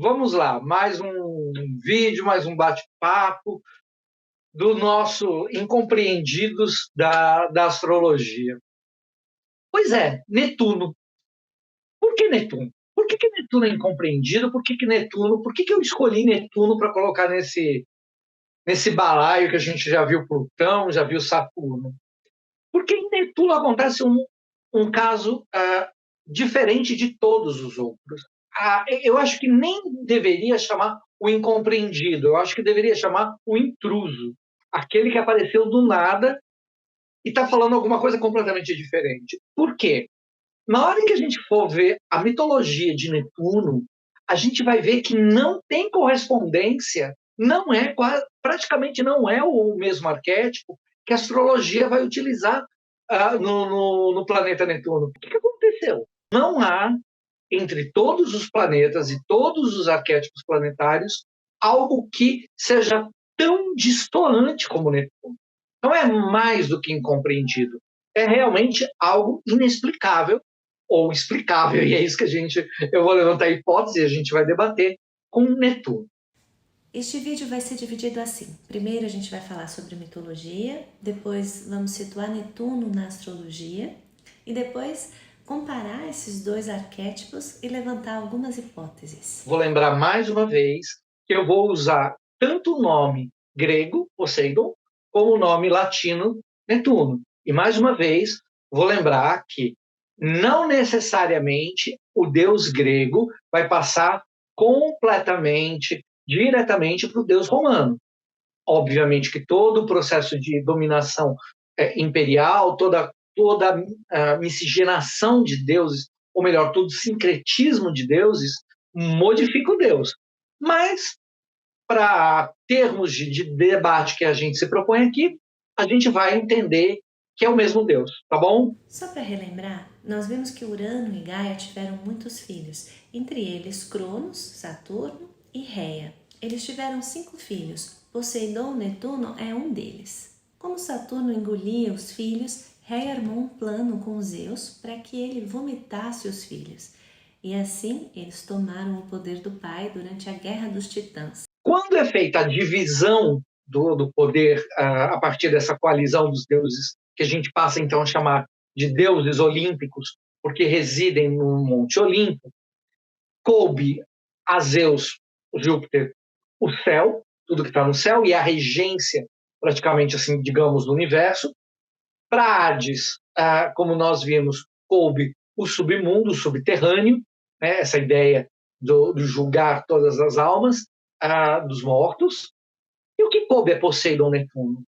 Vamos lá, mais um vídeo, mais um bate-papo do nosso Incompreendidos da astrologia. Pois é, Netuno. Por que Netuno? Por que Netuno é incompreendido? Por que eu escolhi Netuno para colocar nesse balaio que a gente já viu Plutão, já viu Saturno? Porque em Netuno acontece um caso diferente de todos os outros. Eu acho que nem deveria chamar o incompreendido, eu acho que deveria chamar o intruso, aquele que apareceu do nada e está falando alguma coisa completamente diferente. Por quê? Na hora que a gente for ver a mitologia de Netuno, a gente vai ver que não tem correspondência, não é praticamente não é o mesmo arquétipo que a astrologia vai utilizar no planeta Netuno. O que aconteceu? Não há entre todos os planetas e todos os arquétipos planetários algo que seja tão destoante como Netuno. Não é mais do que incompreendido. É realmente algo inexplicável ou explicável, e é isso que eu vou levantar a hipótese e a gente vai debater com Netuno. Este vídeo vai ser dividido assim. Primeiro a gente vai falar sobre mitologia, depois vamos situar Netuno na astrologia e depois comparar esses dois arquétipos e levantar algumas hipóteses. Vou lembrar mais uma vez que eu vou usar tanto o nome grego, Poseidon, como o nome latino, Netuno. E mais uma vez, vou lembrar que não necessariamente o deus grego vai passar completamente, diretamente para o deus romano. Obviamente que todo o processo de dominação imperial, toda a miscigenação de deuses, ou melhor, todo o sincretismo de deuses, modifica o Deus. Mas, para termos de debate que a gente se propõe aqui, a gente vai entender que é o mesmo Deus, tá bom? Só para relembrar, nós vimos que Urano e Gaia tiveram muitos filhos, entre eles Cronos, Saturno e Reia. Eles tiveram 5 filhos, Poseidon, Netuno é um deles. Como Saturno engolia os filhos, Reia armou um plano com Zeus para que ele vomitasse os filhos. E assim eles tomaram o poder do pai durante a Guerra dos Titãs. Quando é feita a divisão do poder a partir dessa coalizão dos deuses, que a gente passa então a chamar de deuses olímpicos, porque residem no Monte Olimpo, coube a Zeus, Júpiter, o céu, tudo que está no céu, e a regência, praticamente assim, digamos, do universo. Para Hades, como nós vimos, coube o submundo, o subterrâneo, né, essa ideia do julgar todas as almas dos mortos. E o que coube a Poseidon Netuno?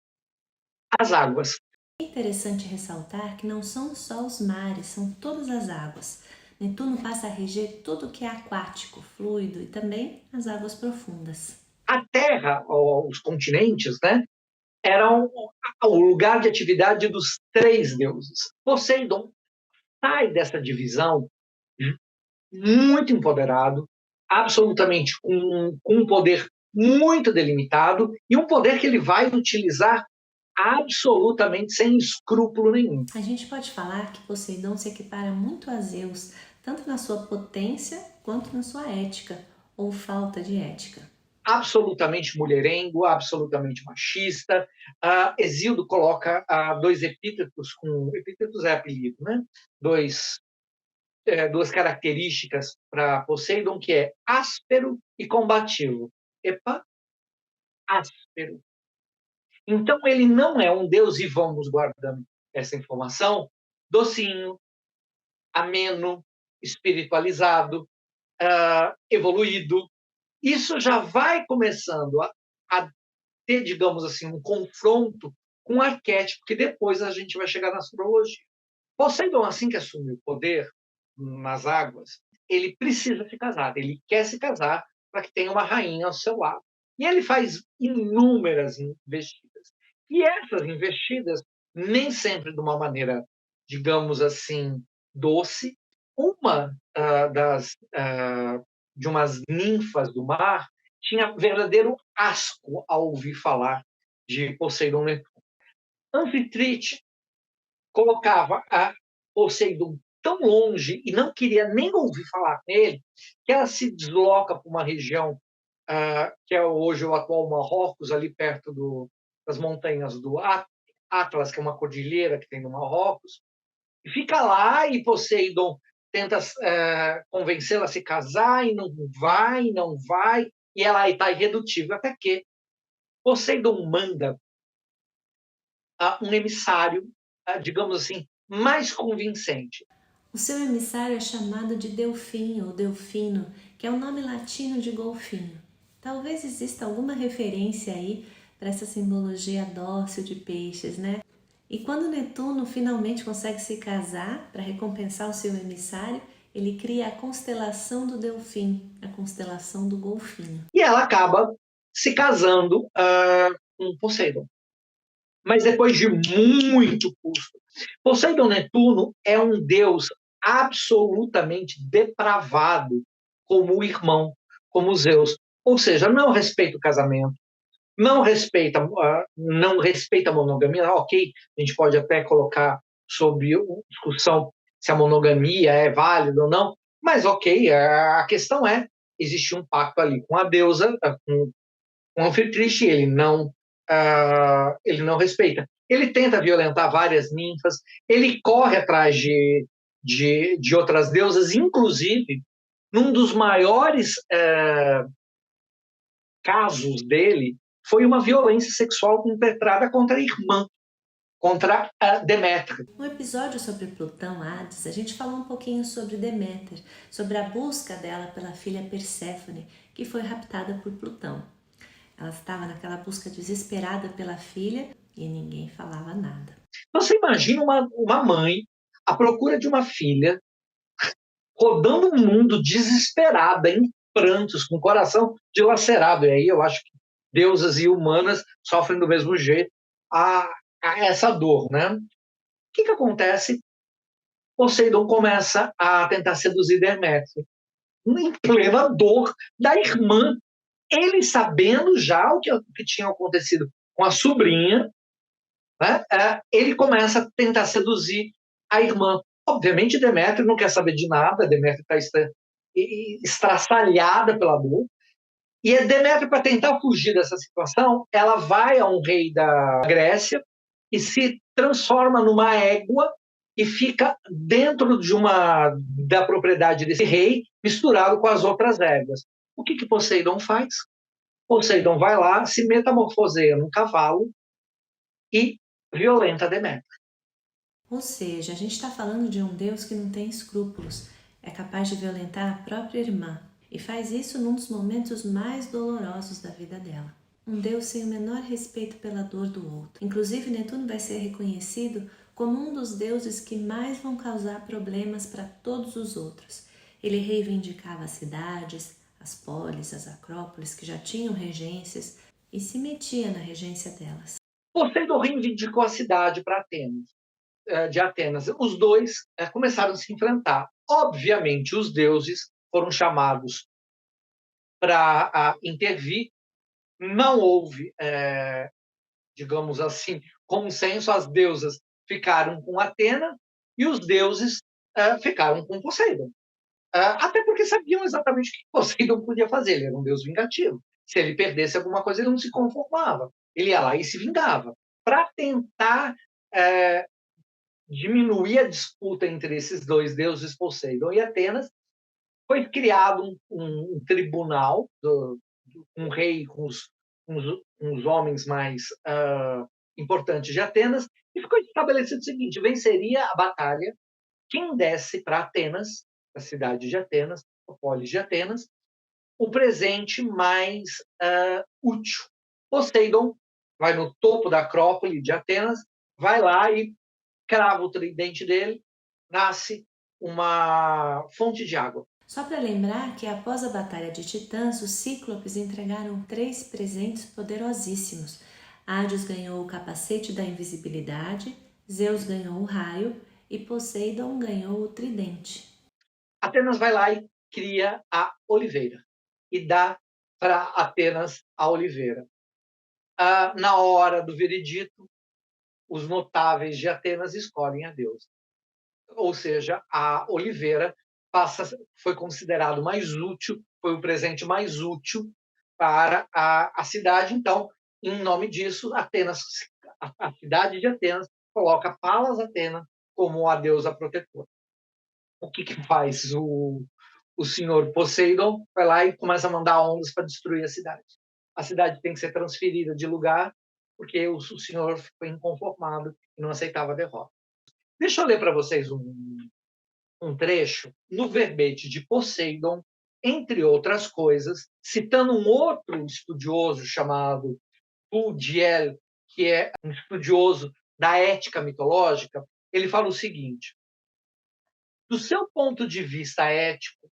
As águas. É interessante ressaltar que não são só os mares, são todas as águas. Netuno passa a reger tudo que é aquático, fluido e também as águas profundas. A Terra, os continentes, né, eram o lugar de atividade dos 3 deuses. Poseidon sai dessa divisão muito empoderado, absolutamente com um poder muito delimitado e um poder que ele vai utilizar absolutamente sem escrúpulo nenhum. A gente pode falar que Poseidon se equipara muito a Zeus, tanto na sua potência quanto na sua ética, ou falta de ética. Absolutamente mulherengo, absolutamente machista. Hesíodo coloca 2 epítetos, epítetos é apelido, né? Duas características para Poseidon, que é áspero e combativo. Epa, áspero. Então, ele não é um deus, e vamos guardando essa informação, docinho, ameno, espiritualizado, evoluído. Isso já vai começando a ter, digamos assim, um confronto com o arquétipo, que depois a gente vai chegar na astrologia. Poseidon, assim que assume o poder nas águas, ele precisa se casar, ele quer se casar para que tenha uma rainha ao seu lado. E ele faz inúmeras investidas. E essas investidas, nem sempre de uma maneira, digamos assim, doce. Uma de umas ninfas do mar tinha verdadeiro asco ao ouvir falar de Poseidon Netuno. Anfitrite colocava a Poseidon tão longe e não queria nem ouvir falar com ele, que ela se desloca para uma região que é hoje o atual Marrocos, ali perto das montanhas do Atlas, que é uma cordilheira que tem no Marrocos, e fica lá e Poseidon tenta convencê-la a se casar e não vai, e ela está irredutível, até que Poseidon manda um emissário, digamos assim, mais convincente. O seu emissário é chamado de Delfim ou Delfino, que é o nome latino de golfinho. Talvez exista alguma referência aí para essa simbologia dócil de peixes, né? E quando Netuno finalmente consegue se casar para recompensar o seu emissário, ele cria a constelação do Delfim, a constelação do golfinho. E ela acaba se casando com Poseidon. Mas depois de muito custo. Poseidon Netuno é um deus absolutamente depravado como o irmão, como Zeus. Ou seja, não respeita o casamento, não respeita a monogamia. Ok, a gente pode até colocar sob discussão se a monogamia é válida ou não, mas ok, a questão é, existe um pacto ali com a deusa, com o Anfitriite, ele não respeita. Ele tenta violentar várias ninfas, ele corre atrás de outras deusas, inclusive, num dos maiores casos dele foi uma violência sexual perpetrada contra a irmã, contra a Deméter. No episódio sobre Plutão Hades, a gente falou um pouquinho sobre Deméter, sobre a busca dela pela filha Perséfone, que foi raptada por Plutão. Ela estava naquela busca desesperada pela filha e ninguém falava nada. Você imagina uma mãe à procura de uma filha, rodando o mundo desesperada, em prantos, com o coração dilacerado. E aí eu acho que deusas e humanas sofrem do mesmo jeito a essa dor, né? O que acontece? Poseidon começa a tentar seduzir Deméter, em plena dor da irmã. Ele sabendo já o que tinha acontecido com a sobrinha, né? Ele começa a tentar seduzir a irmã. Obviamente, Deméter não quer saber de nada, Deméter está estraçalhada pela dor. E a Deméter, para tentar fugir dessa situação, ela vai a um rei da Grécia e se transforma numa égua e fica dentro da propriedade desse rei, misturado com as outras éguas. O que Poseidon faz? Poseidon vai lá, se metamorfoseia num cavalo e violenta Deméter. Ou seja, a gente está falando de um Deus que não tem escrúpulos, é capaz de violentar a própria irmã e faz isso num dos momentos mais dolorosos da vida dela. Um Deus sem o menor respeito pela dor do outro. Inclusive, Netuno vai ser reconhecido como um dos deuses que mais vão causar problemas para todos os outros. Ele reivindicava as cidades, as polis, as acrópolis que já tinham regências e se metia na regência delas. Poseidon reivindicou a cidade de Atenas. Os dois começaram a se enfrentar. Obviamente, os deuses foram chamados para intervir. Não houve, digamos assim, consenso. As deusas ficaram com Atena e os deuses ficaram com Poseidon. Até porque sabiam exatamente o que Poseidon podia fazer. Ele era um deus vingativo. Se ele perdesse alguma coisa, ele não se conformava. Ele ia lá e se vingava. Para tentar diminuir a disputa entre esses dois deuses, Poseidon e Atenas, foi criado um tribunal, um rei com os homens mais importantes de Atenas, e ficou estabelecido o seguinte: venceria a batalha quem desse para Atenas, a cidade de Atenas, a polis de Atenas, o presente mais útil. Poseidon vai no topo da Acrópole de Atenas, vai lá e crava o tridente dele, nasce uma fonte de água. Só para lembrar que após a Batalha de Titãs, os Cíclopes entregaram 3 presentes poderosíssimos. Hades ganhou o capacete da invisibilidade, Zeus ganhou o raio e Poseidon ganhou o tridente. Atenas vai lá e cria a oliveira e dá para Atenas a oliveira. Na hora do veredito, os notáveis de Atenas escolhem a deusa. ou seja, a oliveira foi considerado mais útil, foi o presente mais útil para a cidade. Então, em nome disso, a cidade de Atenas coloca Palas Athena como a deusa protetora. O que faz o senhor Poseidon? Vai lá e começa a mandar ondas para destruir a cidade. A cidade tem que ser transferida de lugar porque o senhor ficou inconformado e não aceitava a derrota. Deixa eu ler para vocês um trecho no verbete de Poseidon, entre outras coisas, citando um outro estudioso chamado Bourdieu, que é um estudioso da ética mitológica. Ele fala o seguinte: do seu ponto de vista ético,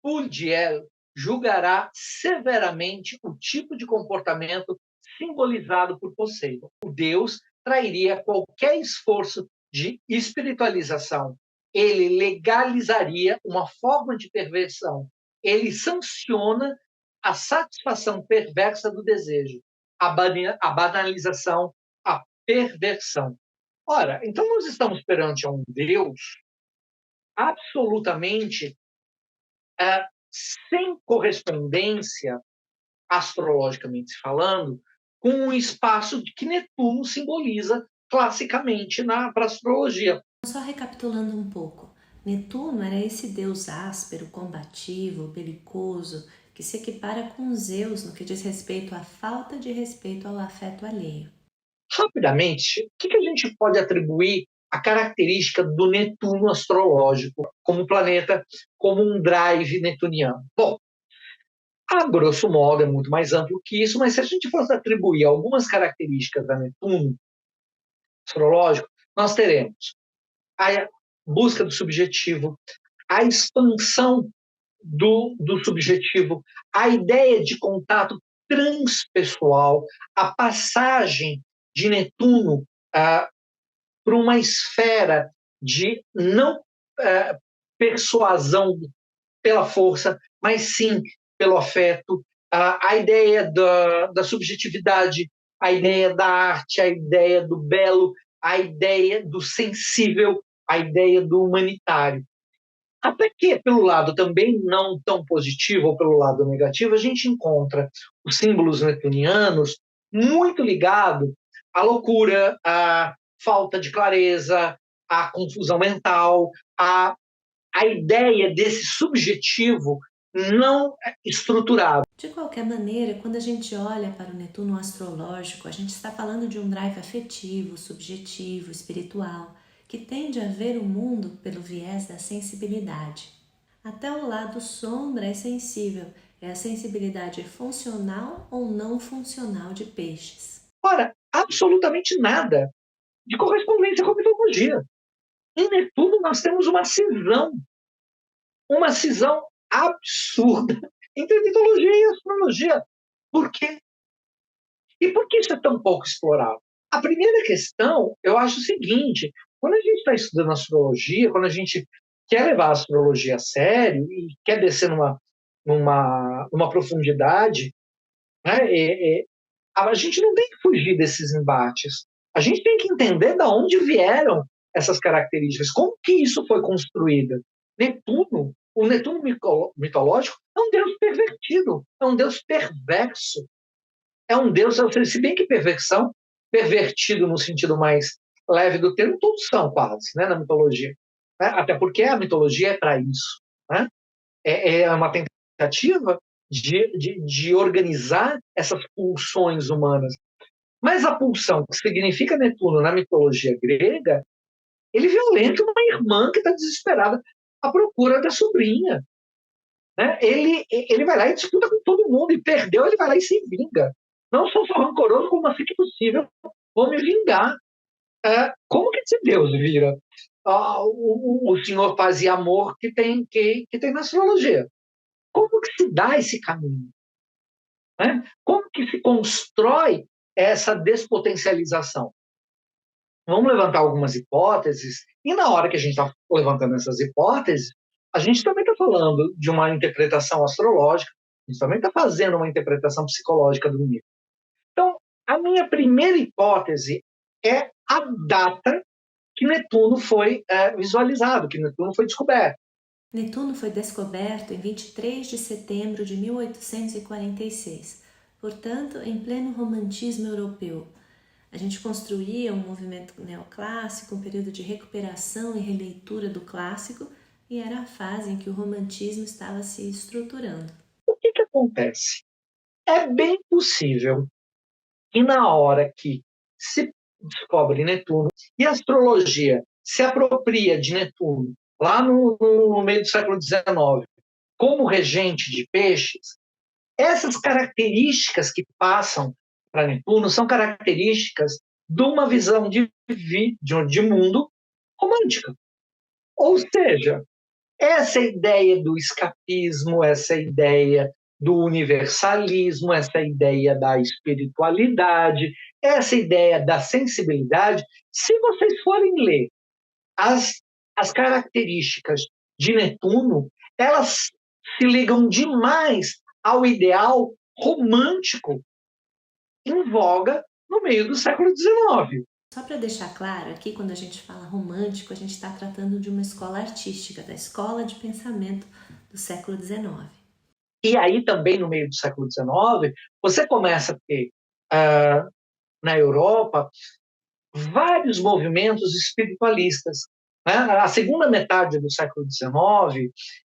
Bourdieu julgará severamente o tipo de comportamento simbolizado por Poseidon. O deus trairia qualquer esforço de espiritualização. Ele legalizaria uma forma de perversão. Ele sanciona a satisfação perversa do desejo, a banalização, a perversão. Ora, então nós estamos perante um Deus absolutamente sem correspondência, astrologicamente falando, com o espaço que Netuno simboliza classicamente para a astrologia. Só recapitulando um pouco, Netuno era esse deus áspero, combativo, belicoso, que se equipara com Zeus no que diz respeito à falta de respeito ao afeto alheio. Rapidamente, o que a gente pode atribuir a característica do Netuno astrológico como planeta, como um drive netuniano? Bom, a grosso modo é muito mais amplo que isso, mas se a gente fosse atribuir algumas características a Netuno astrológico, nós teremos a busca do subjetivo, a expansão do subjetivo, a ideia de contato transpessoal, a passagem de Netuno para uma esfera de não persuasão pela força, mas sim pelo afeto, a ideia da subjetividade, a ideia da arte, a ideia do belo, a ideia do sensível, a ideia do humanitário. Até que, pelo lado também não tão positivo, ou pelo lado negativo, a gente encontra os símbolos netunianos muito ligados à loucura, à falta de clareza, à confusão mental, à ideia desse subjetivo não estruturado. De qualquer maneira, quando a gente olha para o Netuno astrológico, a gente está falando de um drive afetivo, subjetivo, espiritual, que tende a ver o mundo pelo viés da sensibilidade. Até o lado sombra é sensível, é a sensibilidade funcional ou não funcional de peixes. Ora, absolutamente nada de correspondência com a mitologia. Em Netuno nós temos uma cisão absurda entre mitologia e astrologia. Por quê? E por que isso é tão pouco explorado? A primeira questão, eu acho o seguinte: quando a gente está estudando astrologia, quando a gente quer levar a astrologia a sério e quer descer numa profundidade, né, a gente não tem que fugir desses embates. A gente tem que entender de onde vieram essas características, como que isso foi construído. O Netuno mitológico é um deus pervertido, é um deus perverso, é um deus, se bem que perversão, pervertido no sentido mais leve do termo, todos são quase, né, na mitologia. Né? Até porque a mitologia é para isso. Né? É uma tentativa de organizar essas pulsões humanas. Mas a pulsão, que significa Netuno na mitologia grega, ele violenta uma irmã que está desesperada à procura da sobrinha. Né? Ele vai lá e disputa com todo mundo, e perdeu, ele vai lá e se vinga. Não sou só rancoroso, como assim que possível, vou me vingar. Como que esse Deus vira o senhor paz e amor que tem na astrologia? Como que se dá esse caminho? Né? Como que se constrói essa despotencialização? Vamos levantar algumas hipóteses, e na hora que a gente está levantando essas hipóteses, a gente também está falando de uma interpretação astrológica, a gente também está fazendo uma interpretação psicológica do mito. Então, a minha primeira hipótese é a data que Netuno foi visualizado, que Netuno foi descoberto. Netuno foi descoberto em 23 de setembro de 1846, portanto, em pleno romantismo europeu. A gente construía um movimento neoclássico, um período de recuperação e releitura do clássico, e era a fase em que o romantismo estava se estruturando. O que acontece? É bem possível que na hora que se descobre Netuno e a astrologia se apropria de Netuno, lá no meio do século XIX, como regente de peixes, essas características que passam para Netuno são características de uma visão de mundo romântica. Ou seja, essa ideia do escapismo, essa ideia do universalismo, essa ideia da espiritualidade, essa ideia da sensibilidade, se vocês forem ler as, as características de Netuno, elas se ligam demais ao ideal romântico em voga no meio do século XIX. Só para deixar claro, aqui quando a gente fala romântico, a gente está tratando de uma escola artística, da escola de pensamento do século XIX. E aí também no meio do século XIX, você começa a ter na Europa vários movimentos espiritualistas. Né? A segunda metade do século XIX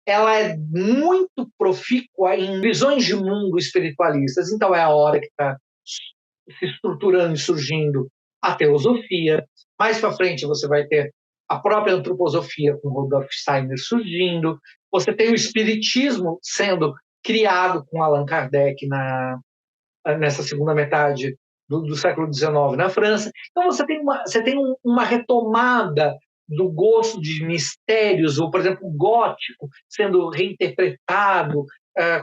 ela é muito profícua em visões de mundo espiritualistas. Então é a hora que está se estruturando e surgindo a teosofia. Mais para frente você vai ter a própria antroposofia com Rudolf Steiner surgindo. Você tem o espiritismo sendo criado com Allan Kardec nessa segunda metade do século XIX na França. Então você tem uma retomada do gosto de mistérios, ou, por exemplo, o gótico sendo reinterpretado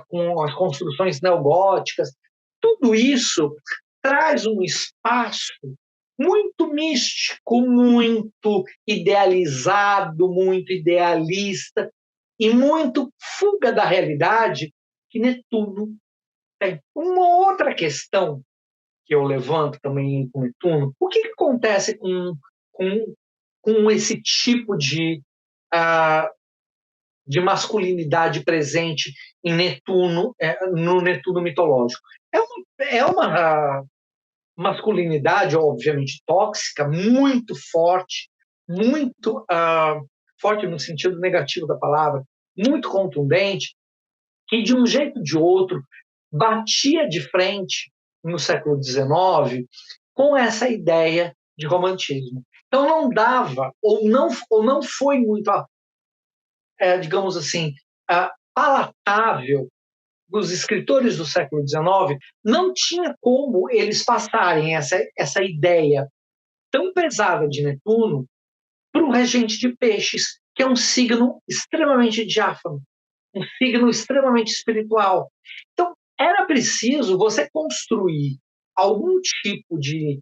com as construções neogóticas. Tudo isso traz um espaço muito místico, muito idealizado, muito idealista e muito fuga da realidade que Netuno tem. Uma outra questão que eu levanto também com Netuno, o que acontece com esse tipo de masculinidade presente em Netuno, no Netuno mitológico? É uma masculinidade, obviamente, tóxica, muito forte, muito forte no sentido negativo da palavra, muito contundente, que de um jeito ou de outro batia de frente no século XIX com essa ideia de romantismo. Então não dava, ou não foi muito, digamos assim, palatável dos escritores do século XIX, não tinha como eles passarem essa ideia tão pesada de Netuno para o regente de Peixes, que é um signo extremamente diáfano, um signo extremamente espiritual. Então, era preciso você construir algum tipo de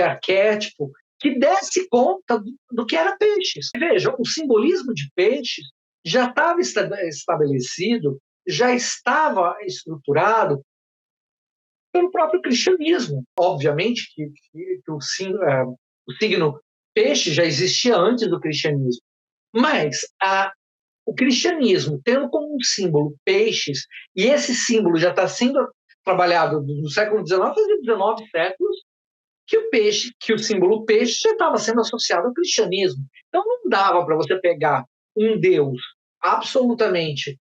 arquétipo que desse conta do que era Peixes. Veja, o simbolismo de Peixes já estava estabelecido, já estava estruturado pelo próprio cristianismo. Obviamente que o signo Peixe já existia antes do cristianismo, mas o cristianismo, tendo como um símbolo peixes, e esse símbolo já está sendo trabalhado no século XIX, fazia 19 séculos, que o símbolo peixe já estava sendo associado ao cristianismo. Então não dava para você pegar um Deus absolutamente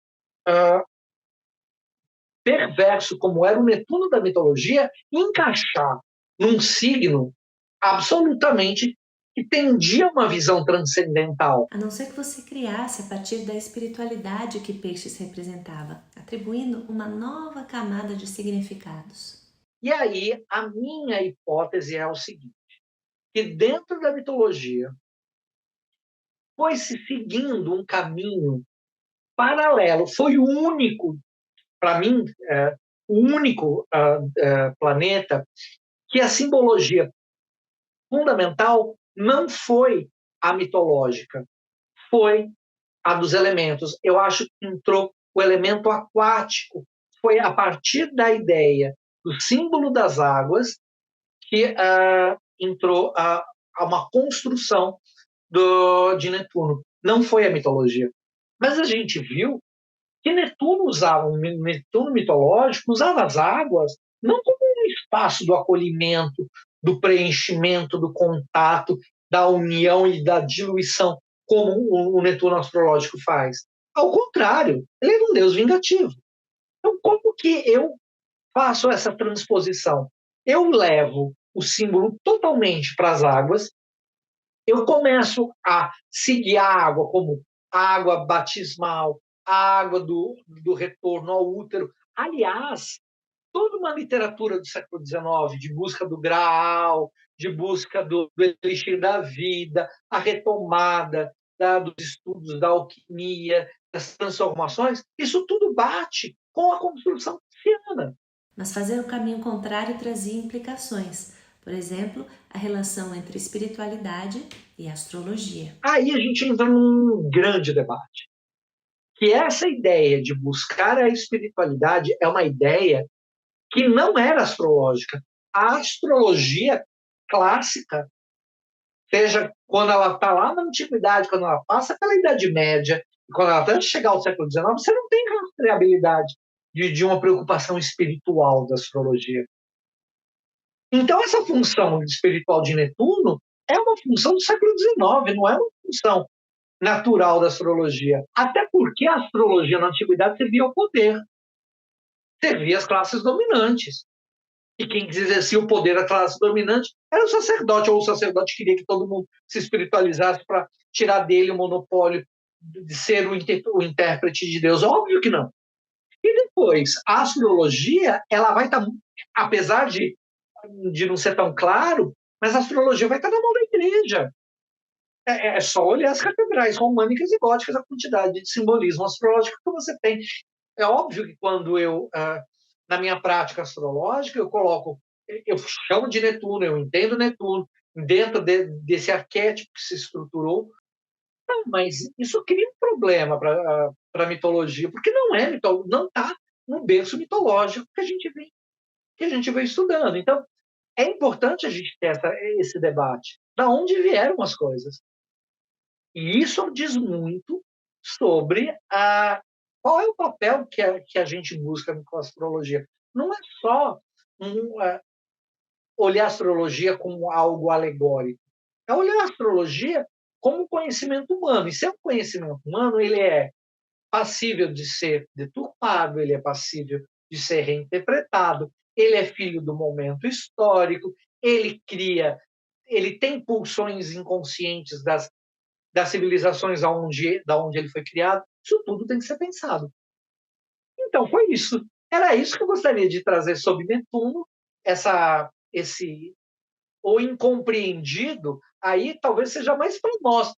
perverso, como era o Netuno da mitologia, e encaixar num signo absolutamente que tendia uma visão transcendental. A não ser que você criasse a partir da espiritualidade que Peixes representava, atribuindo uma nova camada de significados. E aí, a minha hipótese é o seguinte, que dentro da mitologia foi se seguindo um caminho paralelo, foi o único, para mim, o único planeta que a simbologia fundamental não foi a mitológica, foi a dos elementos. Eu acho que entrou o elemento aquático, foi a partir da ideia do símbolo das águas que entrou a uma construção de Netuno. Não foi a mitologia. Mas a gente viu que Netuno mitológico usava as águas não como um espaço do acolhimento, do preenchimento, do contato, da união e da diluição, como o Netuno astrológico faz. Ao contrário, ele é um deus vingativo. Então, como que eu faço essa transposição? Eu levo o símbolo totalmente para as águas, eu começo a seguir a água como água batismal, a água do retorno ao útero. Aliás, toda uma literatura do século XIX, de busca do Graal, de busca do elixir da vida, a retomada dos estudos da alquimia, das transformações, isso tudo bate com a construção pisciana. Mas fazer o caminho contrário trazia implicações. Por exemplo, a relação entre espiritualidade e astrologia. Aí a gente entra num grande debate, que essa ideia de buscar a espiritualidade é uma ideia que não era astrológica. A astrologia clássica, seja quando ela está lá na antiguidade, quando ela passa pela Idade Média, e quando ela até chegar ao século XIX, você não tem rastreabilidade de uma preocupação espiritual da astrologia. Então, essa função espiritual de Netuno é uma função do século XIX, não é uma função natural da astrologia. Até porque a astrologia na antiguidade servia ao poder, servia às classes dominantes. E quem exercia o poder da classe dominante era o sacerdote, ou o sacerdote queria que todo mundo se espiritualizasse para tirar dele o monopólio de ser o intérprete de Deus. Óbvio que não. E depois, a astrologia, ela vai estar, apesar de não ser tão claro, mas a astrologia vai estar na mão da igreja. É só olhar as catedrais românicas e góticas, a quantidade de simbolismo astrológico que você tem. É óbvio que quando na minha prática astrológica, eu chamo de Netuno, eu entendo Netuno, dentro desse arquétipo que se estruturou, mas isso cria um problema para a mitologia, porque não está no berço mitológico que a gente vem estudando. Então, é importante a gente ter esse debate. Da onde vieram as coisas? E isso diz muito sobre qual é o papel que a gente busca com a astrologia. Não é só olhar a astrologia como algo alegórico. É olhar a astrologia como um conhecimento humano. E se é um conhecimento humano, ele é passível de ser deturpado, ele é passível de ser reinterpretado, ele é filho do momento histórico, ele tem pulsões inconscientes das civilizações da onde ele foi criado. Isso tudo tem que ser pensado. Então, foi isso. Era isso que eu gostaria de trazer sobre Netuno, o incompreendido, aí talvez seja mais para nós.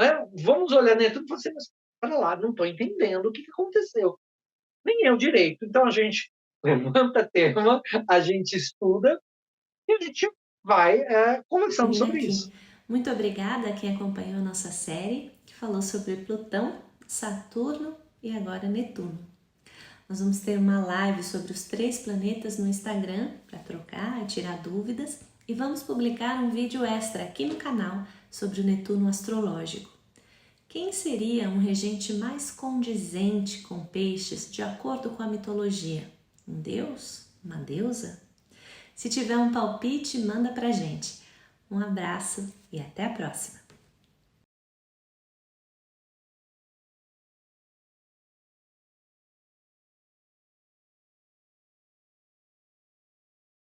Né? Vamos olhar Netuno e falar assim, mas para lá, não estou entendendo o que aconteceu. Nem eu direito. Então, a gente levanta tema, a gente estuda e a gente vai conversando sobre isso. Muito obrigada a quem acompanhou a nossa série, que falou sobre Plutão, Saturno e agora Netuno. Nós vamos ter uma live sobre os 3 planetas no Instagram para trocar e tirar dúvidas, e vamos publicar um vídeo extra aqui no canal sobre o Netuno astrológico. Quem seria um regente mais condizente com peixes de acordo com a mitologia? Um deus? Uma deusa? Se tiver um palpite, manda pra gente. Um abraço e até a próxima!